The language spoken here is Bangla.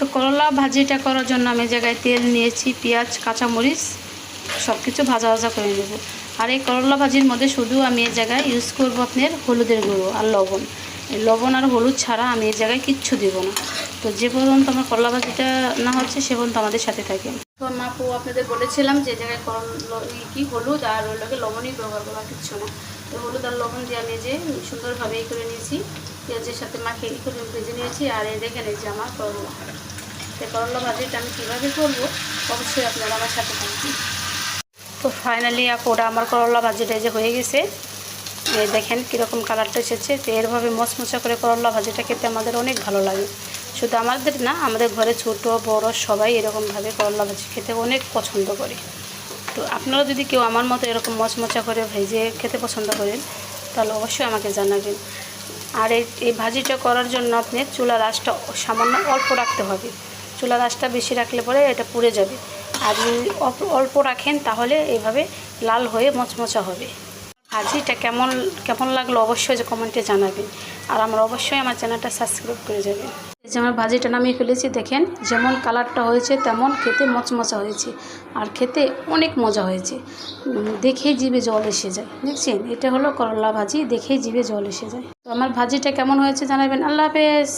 তো করলা ভাজিটা করার জন্য আমি জায়গায় তেল নিয়েছি, পেঁয়াজ, কাঁচামরিচ সব কিছু ভাজা ভাজা করে নেব। আর এই করলা ভাজির মধ্যে শুধু আমি এই জায়গায় ইউজ করবো আপনার হলুদের গুঁড়ো আর লবণ। লবণ আর হলুদ ছাড়া আমি এই জায়গায় কিচ্ছু দেবো না। তো যে পর্যন্ত আমার করলা ভাজিটা না হচ্ছে সে পর্যন্ত আমাদের সাথে থাকে। তো মাপু আপনাদের বলেছিলাম যে জায়গায় হলুদ আর ওই লোকে লবণই ব্যবহার করা, কিচ্ছু না। তো হলুদ আর লবণ দিয়ে আমি যে সুন্দরভাবে এই করে নিয়েছি, পেঁয়াজের সাথে মাখিয়ে করে ভেজে নিয়েছি। আর এই দেখে নিয়েছি আমার করলা। তো করলা ভাজিটা আমি কীভাবে করবো অবশ্যই আপনারা আমার সাথে থাকবেন। তো ফাইনালি ওটা আমার করলা ভাজিটা যে হয়ে গেছে, দেখেন কীরকম কালারটা এসেছে। তো এরভাবে মচমচা করে করলা ভাজিটা খেতে আমাদের অনেক ভালো লাগে। শুধু আমাদের না, আমাদের ঘরে ছোট বড় সবাই এরকমভাবে করলা ভাজি খেতে অনেক পছন্দ করে। তো আপনারা যদি কেউ আমার মতো এরকম মচমচা করে ভেজে খেতে পছন্দ করেন তাহলে অবশ্যই আমাকে জানাবেন। আর এই ভাজিটা করার জন্য আপনি চুলার আঁচটা সামান্য অল্প রাখতে হবে। চুলার আঁচটা বেশি রাখলে পরে এটা পুড়ে যাবে। আর যদি অল্প রাখেন তাহলে এইভাবে লাল হয়ে মচমচা হবে। ভাজিটা কেমন লাগলো অবশ্যই যে কমেন্টে জানাবেন। আর আমরা অবশ্যই আমার চ্যানেলটা সাবস্ক্রাইব করে যাবেন। এই যে আমার ভাজিটা নামিয়ে ফেলেছি, দেখেন যেমন কালারটা হয়েছে তেমন খেতে মচমচা হয়েছে। আর খেতে অনেক মজা হয়েছে, দেখেই জিভে জল এসে যায়। দেখছেন, এটা হলো করলা ভাজি, দেখেই জিভে জল এসে যায়। তো আমার ভাজিটা কেমন হয়েছে জানাবেন। আল্লাহ হাফেজ।